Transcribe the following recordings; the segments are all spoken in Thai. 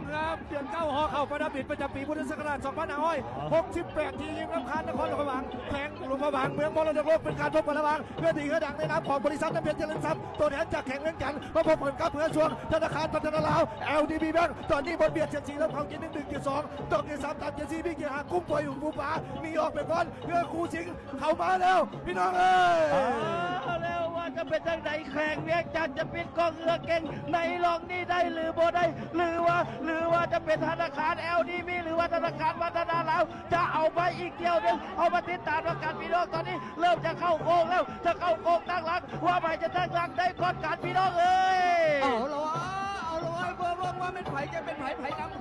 งงามเดือน9 หอเข้าประดับดิษฐ์ประจำปีพุทธศักราช2568ที่ยิงน้ำคันนครหลวงพระบางแข่งหลวงพระบางเมืองมรดกโลกเป็นการพบกันระหว่างเพื่อดีเพื่อดังในนามของบริษัทน้ำเพชรเจริญทรัพย์ตัวแทนจากแข่งเล่นกันมาพบกันกับเพื่อช่วงธนาคารพัฒนาลาว LDB แบงค์ตอนนี้บนเบียด74แล้วของกิน1.2ตกที่3ตาม74พี่เกียร์กุ้งปล่อยอยู่ภูป่ามีออกไปก่อนเพื่อคู่ชิงเข้ามาแล้วพี่น้องเอ้ยแล้วว่าจะเป็นทางไหนแข่งเวียงจันทร์จะปิดกองเรือเก่งในรองนี้ได้หรือบ่ได้หรือว่าจะเป็นธนาคาร LDB หรือว่าธนาคารพัฒนาลาวจะเอาไปอีกเดียวนึงเอามาติดตามประกันพี่น้องตอนนี้เริ่มจะเข้าโค้งแล้วจะเข้าโค้งตั้งหลักว่าใครจะตั้งหลักได้ก่อนการพี่น้องเอ้ยเอาละวะเบิ่งว่าเป็นไผ่จะเป็นไผ่นำ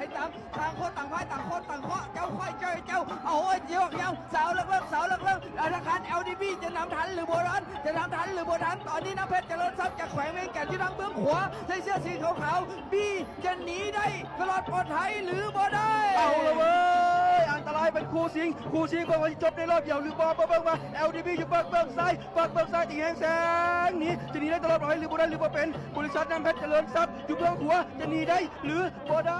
ต่างคนต่างไผ่ต่างคนต่างเคาะเจ้าค่อยเจ้าเอาเยอะสาวเลิกธนาคาร LDB จะนำทันหรือโบราณจะนำทันหรือโบราณตอนนี้น้ำเพชรเจริญทรัพย์จากแขวงเวียงแก่นที่ทางเบื้องขวาใส่เสื้อสีขาวบีจะหนีได้ตลอดปลอดภัยหรือบ่ได้เอาละเว้ยอันตรายเป็นคู่ชิงบอกว่าจะจบในรอบเดียวหรือบ่เบิ่งมา LDB อยู่เบิ่งซ้ายตีแหงแสงหนีจะหนีได้ตลอดปลอดภัยหรือบ่ได้หรือบ่เป็นบริษัทน้ำเพชรเจริญทรัพย์อยู่เบื้องขวาจะหนีได้หรือบ่ได้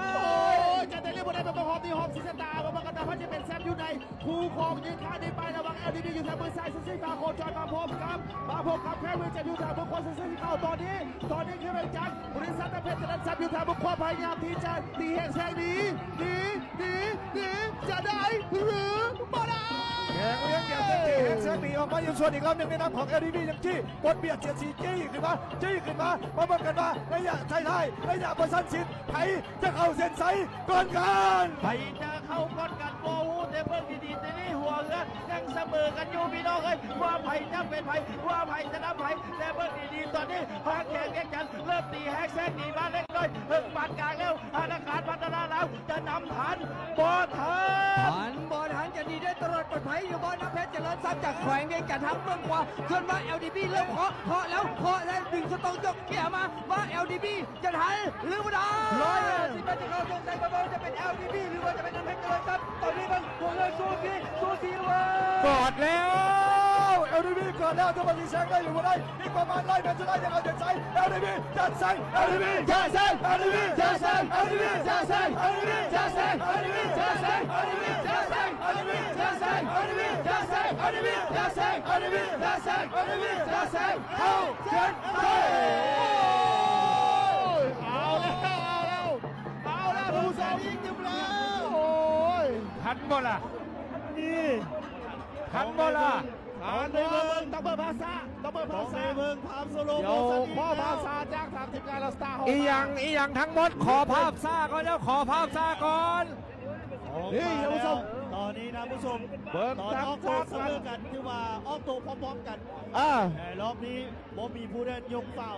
จะได้เรียกบ่ได้เป็นหอบตีหอบศิษตาบ่กันแต่พันจะเป็นแซมอยู่ในคู่ของยืนท่านี้ไประวัง LDB อยู่ทางมือซ้ายซิ่งตาโคจรมาพบกับแพ้เมืองจะอยู่ทางมือขวาซิ่งเข้าตอนนี้คือเป็นจันบริษัทน้ำเพชรเจริญทรัพย์อยู่ทางมือขวาพยายามที่จะตีแหงแสงหนีจะได้หรือบ่ได้แข่งเลี้ยงแก่เต็มที่แหงแสงหนีออกมาอยู่ส่วนอีกรอบหนึ่งในนามของ LDB ยังจี้บนเบียดเสียดสีจี้ขึ้นมาเบิ่งกันว่าระยะไทยระยะประชันชิดไผจะเข้าเส้นใสก่อนกันไผจะเข้าก่อนกันโอ้โหแต่เบิ่งดีๆแต่นี่หัวเรือยังเสมอกันอยู่พี่น้องเอ้ยว่าไผจะเป็นไผว่าไผจะนำไผแต่เบิ่งดีๆตอนนี้หางแข่งเวียงจันทร์เริ่มตีแหกแซงหนีมาเล็กน้อยถึงปานกลางแล้วธนาคารพัฒนาแล้วจะนำทันบ่ทันจะหนีได้ตลอดปลอดภัยอยู่บนน้ำเพชรเจริญทรัพย์จากแขวงเวียงจันทร์ทางเมืองขวาส่วนว่า LDB เริ่มเคาะแล้วดึงสตองยกเกี่ยมาว่า LDB จะทันหรือไม่ได้ที่เป็นที่เราสงสัยว่าจะเป็น LDB หรือว่าจะเป็นน้ำเพชรเจริญทรัพย์ตอนนี้มันหัวเรือสู้สีว่ากอดแล้ว LDB กอดแล้วจะมาสีแสงได้หรือไม่ได้อีกประมาณ100 เมตรจะได้ยังเอาเจ็ดใส่ LDB จัดใส่ LDB จัดใส่ LDB จัดใส่ LDB จัดใส่ LDB จัดใส่ LDB จัดใส่ LDB จัดใส่ LDB จัดใส่ LDB จัดใส่ LDB จัดใส่ LDB จัดใส่ LDB จัดใส่เข้าเจ็ดใส่เอาแล้วผู้สาวยิงจุดแล้วโอ้ยทันบ่ล่ะนี่ทันบ่ล่ะในเมืองตะเบอร์ภาษาในเมืองภาพโซโลโมสันพ่อภาษาจากทางทีมงานสตาร์อีหยังทั้งหมดขอภาพซ่าก่อนแล้วขอภาพซ่าก่อนนี่ท่านผู้ชมตอนนี้นะผู้ชมเบิร์ตอนออกตัวเสมอกันคือว่าออกตัวพร้อมๆกันแต่รอบนี้บ่มีผู้เดินยกเฝ้า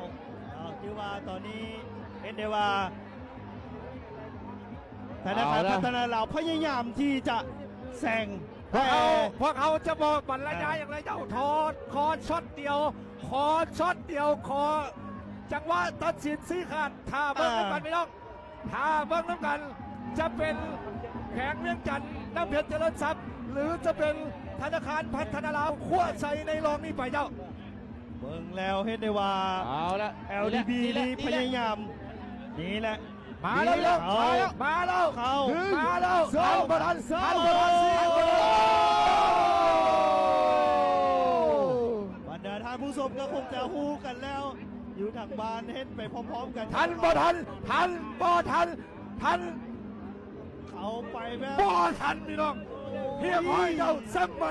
คือว่าตอนนี้เห็นได้ว่าธนาคารพัฒนาลาวพยายามที่จะแซงพวกเขาจะบอกบรรยายอย่างไรเจ้าทอดคอช็อตเดียวคอจังหวะตัดสินสีขาดถ้าเบิ้งน้ำกันไม่ต้องถ้าเบิ้งน้ำกันจะเป็นแข่งเวียงจันทร์น้ำเพชรเจริญทรัพย์หรือจะเป็นธนาคารพัฒนาลาวขั้วใส่ในรองนี้ไปเจ้าเบิ้งแล้วเห็นได้ว่าเอาละ LDB นี่พยายามนี่แหละมาแล้วทันบรรดาท่านผู้ชมก็คงจะฮู้กันแล้วอยู่ทางบ้านเห็นไปพร้อมๆกันทันเขาไปแบบบ่ทันพี่น้องเฮียพ่อยเจ้าซ้ำไป